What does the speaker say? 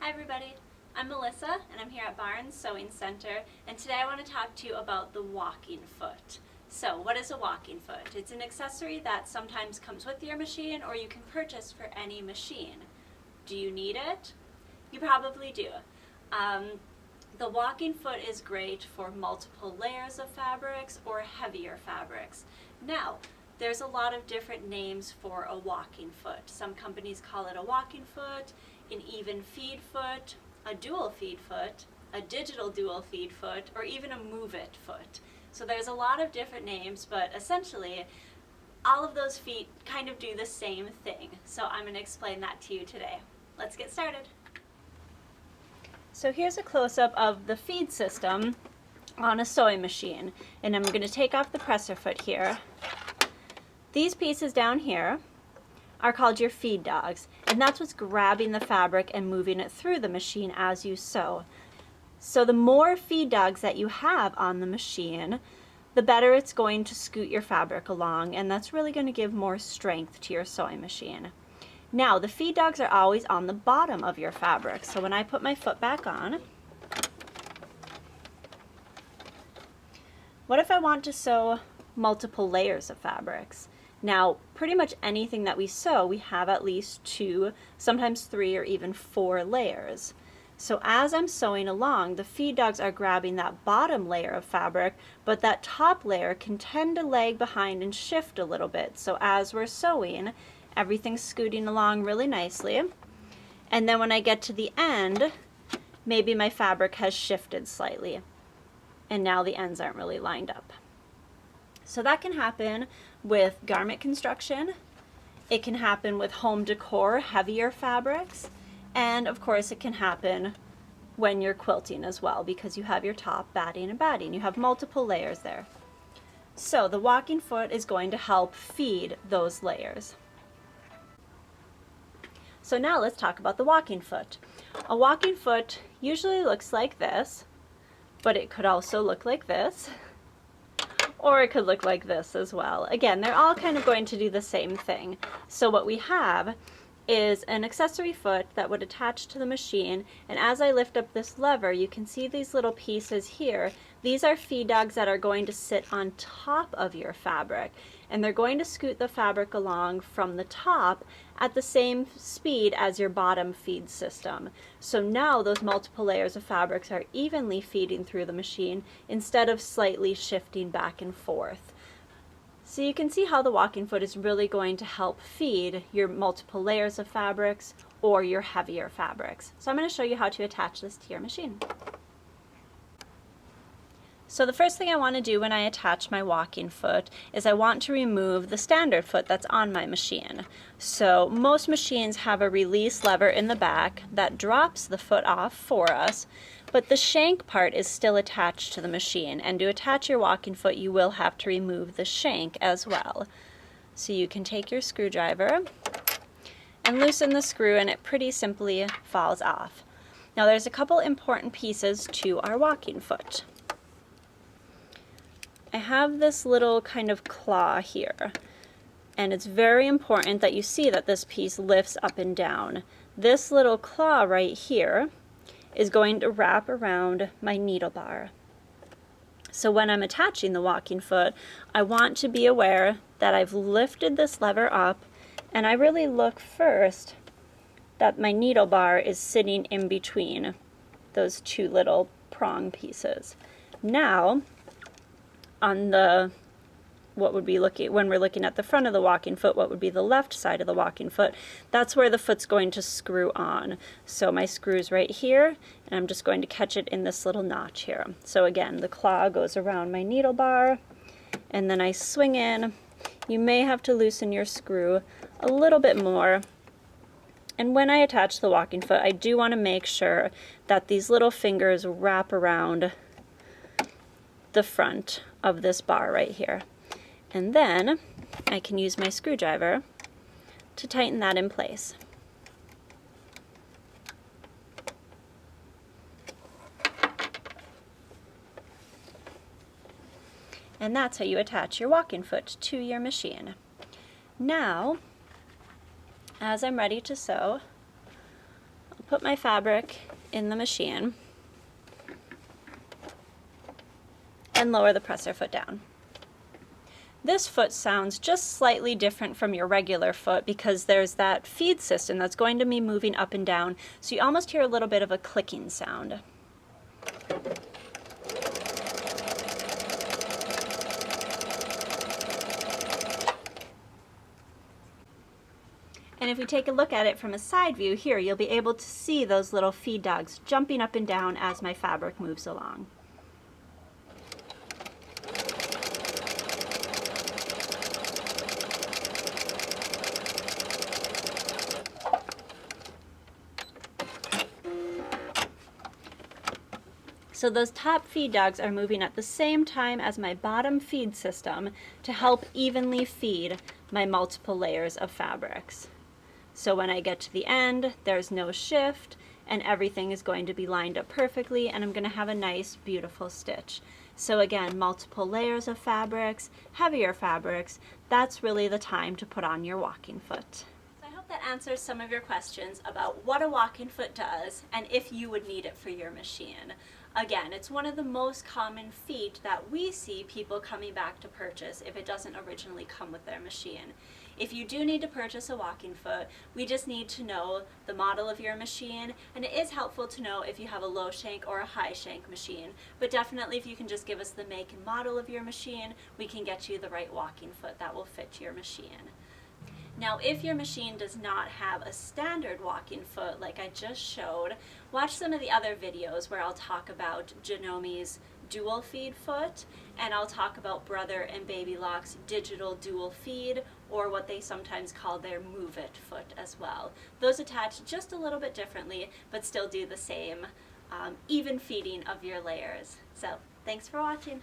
Hi everybody, I'm Melissa and I'm here at Barnes Sewing Center, and today I want to talk to you about the walking foot. So what is a walking foot? It's an accessory that sometimes comes with your machine or you can purchase for any machine. Do you need it? You probably do. The walking foot is great for multiple layers of fabrics or heavier fabrics. Now, there's a lot of different names for a walking foot. Some companies call it a walking foot, an even feed foot, a dual feed foot, a digital dual feed foot, or even a move it foot. So there's a lot of different names, but essentially all of those feet kind of do the same thing. So I'm going to explain that to you today. Let's get started. So here's a close-up of the feed system on a sewing machine, and I'm going to take off the presser foot here. These pieces down here are called your feed dogs, and that's what's grabbing the fabric and moving it through the machine as you sew. So the more feed dogs that you have on the machine, the better it's going to scoot your fabric along, and that's really going to give more strength to your sewing machine. Now, the feed dogs are always on the bottom of your fabric, so when I put my foot back on, what if I want to sew multiple layers of fabrics? Now, pretty much anything that we sew, we have at least 2, sometimes 3 or even 4 layers. So as I'm sewing along, the feed dogs are grabbing that bottom layer of fabric, but that top layer can tend to lag behind and shift a little bit. So as we're sewing, everything's scooting along really nicely. And then when I get to the end, maybe my fabric has shifted slightly, and now the ends aren't really lined up. So that can happen with garment construction, it can happen with home decor, heavier fabrics, and of course it can happen when you're quilting as well, because you have your top, batting, and batting. You have multiple layers there. So the walking foot is going to help feed those layers. So now let's talk about the walking foot. A walking foot usually looks like this, but it could also look like this, or it could look like this as well. Again, they're all kind of going to do the same thing. So what we have is an accessory foot that would attach to the machine, and as I lift up this lever, you can see these little pieces here. These are feed dogs that are going to sit on top of your fabric, and they're going to scoot the fabric along from the top at the same speed as your bottom feed system. So now those multiple layers of fabrics are evenly feeding through the machine instead of slightly shifting back and forth. So you can see how the walking foot is really going to help feed your multiple layers of fabrics or your heavier fabrics. So I'm going to show you how to attach this to your machine. So the first thing I want to do when I attach my walking foot is I want to remove the standard foot that's on my machine. So most machines have a release lever in the back that drops the foot off for us, but the shank part is still attached to the machine, and to attach your walking foot you will have to remove the shank as well. So you can take your screwdriver and loosen the screw, and it pretty simply falls off. Now there's a couple important pieces to our walking foot. I have this little kind of claw here, and it's very important that you see that this piece lifts up and down. This little claw right here is going to wrap around my needle bar. So when I'm attaching the walking foot, I want to be aware that I've lifted this lever up, and I really look first that my needle bar is sitting in between those 2 little prong pieces. Now, on the what would be when we're looking at the front of the walking foot, what would be the left side of the walking foot, that's where the foot's going to screw on. So my screw's right here, and I'm just going to catch it in this little notch here. So again, the claw goes around my needle bar, and then I swing in. You may have to loosen your screw a little bit more. And when I attach the walking foot, I do want to make sure that these little fingers wrap around the front of this bar right here. And then I can use my screwdriver to tighten that in place. And that's how you attach your walking foot to your machine. Now, as I'm ready to sew, I'll put my fabric in the machine and lower the presser foot down. This foot sounds just slightly different from your regular foot because there's that feed system that's going to be moving up and down, so you almost hear a little bit of a clicking sound. And if we take a look at it from a side view here, you'll be able to see those little feed dogs jumping up and down as my fabric moves along. So those top feed dogs are moving at the same time as my bottom feed system to help evenly feed my multiple layers of fabrics. So when I get to the end, there's no shift and everything is going to be lined up perfectly, and I'm going to have a nice, beautiful stitch. So again, multiple layers of fabrics, heavier fabrics, that's really the time to put on your walking foot. I hope that answers some of your questions about what a walking foot does and if you would need it for your machine. Again, it's one of the most common feet that we see people coming back to purchase if it doesn't originally come with their machine. If you do need to purchase a walking foot, we just need to know the model of your machine, and it is helpful to know if you have a low shank or a high shank machine. But definitely if you can just give us the make and model of your machine, we can get you the right walking foot that will fit your machine. Now, if your machine does not have a standard walking foot like I just showed, watch some of the other videos where I'll talk about Janomi's dual feed foot, and I'll talk about Brother and Baby Lock's digital dual feed, or what they sometimes call their Move It foot as well. Those attach just a little bit differently, but still do the same even feeding of your layers. So, thanks for watching.